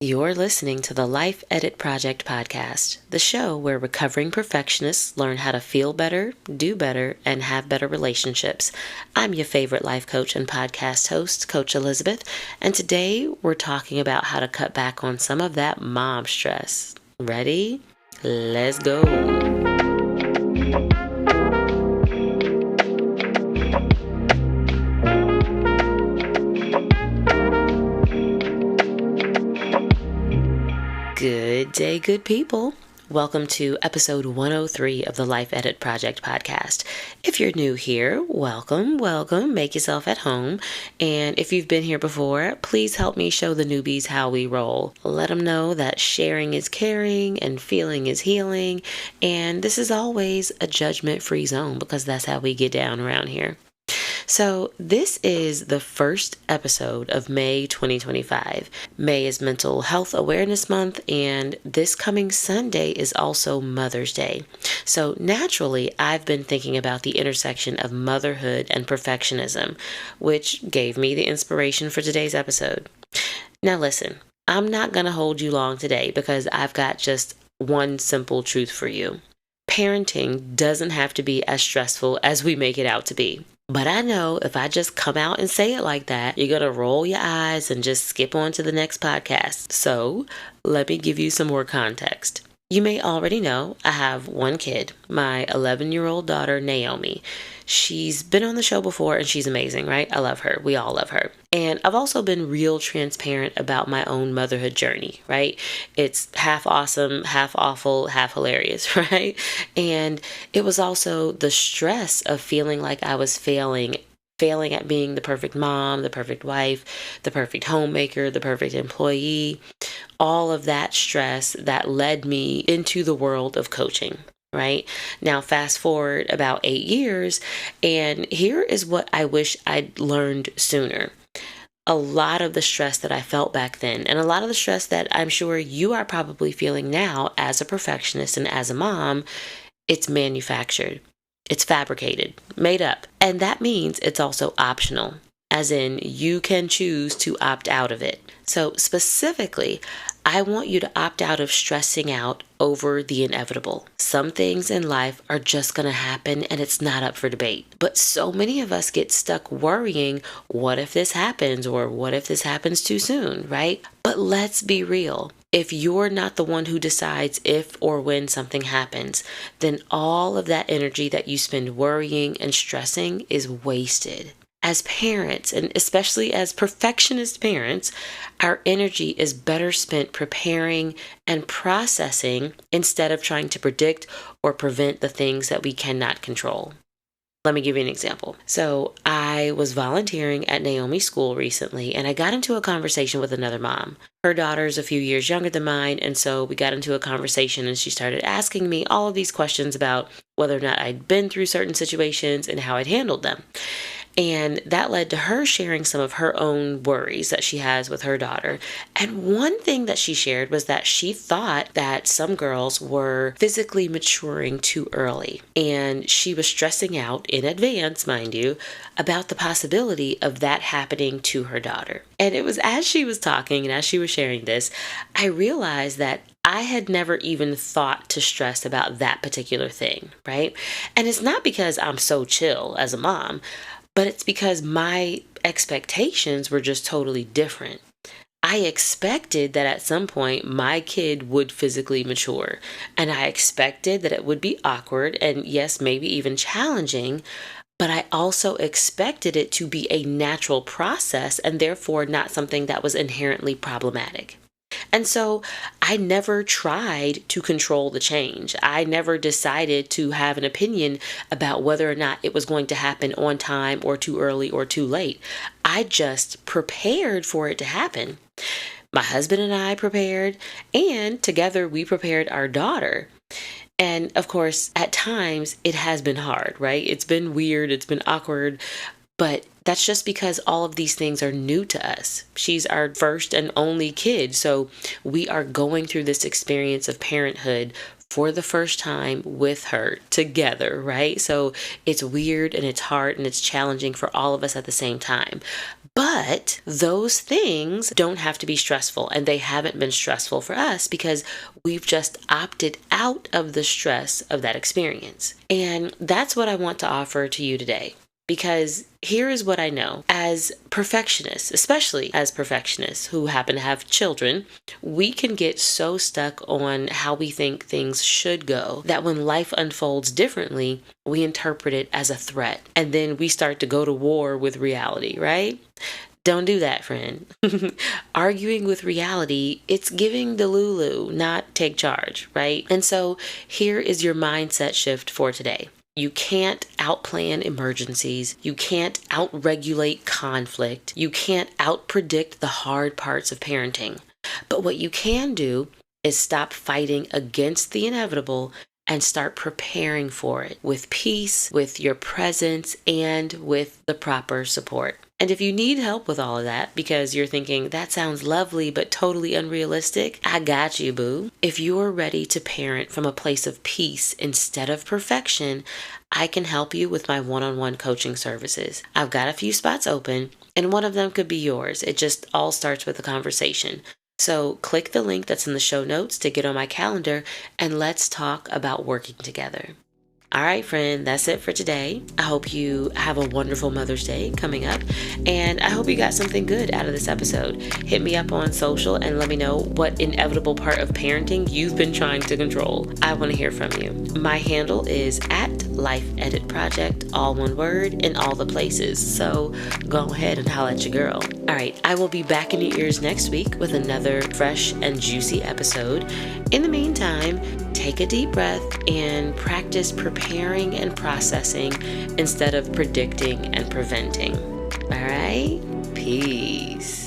You're listening to the Life Edit Project podcast, the show where recovering perfectionists learn how to feel better, do better, and have better relationships. I'm your favorite life coach and podcast host, Coach Elizabeth, and today we're talking about how to cut back on some of that mom stress. Ready? Let's go. Good day, good people. Welcome to episode 103 of the Life Edit Project podcast. If you're new here, welcome. Make yourself at home. And if you've been here before, please help me show the newbies how we roll. Let them know that sharing is caring and feeling is healing. And this is always a judgment-free zone because that's how we get down around here. So this is the first episode of May 2025. May is Mental Health Awareness Month, and this coming Sunday is also Mother's Day. So naturally, I've been thinking about the intersection of motherhood and perfectionism, which gave me the inspiration for today's episode. Now listen, I'm not going to hold you long today because I've got just one simple truth for you. Parenting doesn't have to be as stressful as we make it out to be. But I know if I just come out and say it like that, you're going to roll your eyes and just skip on to the next podcast. So let me give you some more context. You may already know I have one kid, my 11-year-old daughter, Naomi. She's been on the show before and she's amazing, right? I love her. We all love her. And I've also been real transparent about my own motherhood journey, right? It's half awesome, half awful, half hilarious, right? And it was also the stress of feeling like I was failing at being the perfect mom, the perfect wife, the perfect homemaker, the perfect employee, all of that stress that led me into the world of coaching. Right now, fast forward about 8 years, and here is what I wish I'd learned sooner. A lot of the stress that I felt back then, and a lot of the stress that I'm sure you are probably feeling now as a perfectionist and as a mom, it's manufactured. It's fabricated, made up. And that means it's also optional, as in you can choose to opt out of it. So specifically, I want you to opt out of stressing out over the inevitable. Some things in life are just going to happen and it's not up for debate. But so many of us get stuck worrying, what if this happens or what if this happens too soon, right? But let's be real. If you're not the one who decides if or when something happens, then all of that energy that you spend worrying and stressing is wasted. As parents, and especially as perfectionist parents, our energy is better spent preparing and processing instead of trying to predict or prevent the things that we cannot control. Let me give you an example. So I was volunteering at Naomi's school recently, and I got into a conversation with another mom. Her daughter's a few years younger than mine, and so we got into a conversation, and she started asking me all of these questions about whether or not I'd been through certain situations and how I'd handled them. And that led to her sharing some of her own worries that she has with her daughter. And one thing that she shared was that she thought that some girls were physically maturing too early. And she was stressing out in advance, mind you, about the possibility of that happening to her daughter. And it was as she was talking and as she was sharing this, I realized that I had never even thought to stress about that particular thing, right? And it's not because I'm so chill as a mom, but it's because my expectations were just totally different. I expected that at some point my kid would physically mature, and I expected that it would be awkward and yes, maybe even challenging, but I also expected it to be a natural process and therefore not something that was inherently problematic. And so I never tried to control the change. I never decided to have an opinion about whether or not it was going to happen on time or too early or too late. I just prepared for it to happen. My husband and I prepared, and together we prepared our daughter. And of course, at times it has been hard, right? It's been weird, it's been awkward, but that's just because all of these things are new to us. She's our first and only kid, so we are going through this experience of parenthood for the first time with her together, right? So it's weird and it's hard and it's challenging for all of us at the same time. But those things don't have to be stressful, and they haven't been stressful for us because we've just opted out of the stress of that experience. And that's what I want to offer to you today. Because here is what I know. As perfectionists, especially as perfectionists who happen to have children, we can get so stuck on how we think things should go that when life unfolds differently, we interpret it as a threat. And then we start to go to war with reality, right? Don't do that, friend. Arguing with reality, it's giving the Lulu, not take charge, right? And so here is your mindset shift for today. You can't outplan emergencies. You can't outregulate conflict. You can't outpredict the hard parts of parenting. But what you can do is stop fighting against the inevitable and start preparing for it with peace, with your presence, and with the proper support. And if you need help with all of that because you're thinking, that sounds lovely but totally unrealistic, I got you, boo. If you're ready to parent from a place of peace instead of perfection, I can help you with my one-on-one coaching services. I've got a few spots open, and one of them could be yours. It just all starts with a conversation. So click the link that's in the show notes to get on my calendar, and let's talk about working together. All right, friend, that's it for today. I hope you have a wonderful Mother's Day coming up, and I hope you got something good out of this episode. Hit me up on social and let me know what inevitable part of parenting you've been trying to control. I want to hear from you. My handle is @LifeEditProject, all one word, in all the places. So go ahead and holla at your girl. All right, I will be back in your ears next week with another fresh and juicy episode. In the meantime, take a deep breath and practice preparing and processing instead of predicting and preventing. All right? Peace.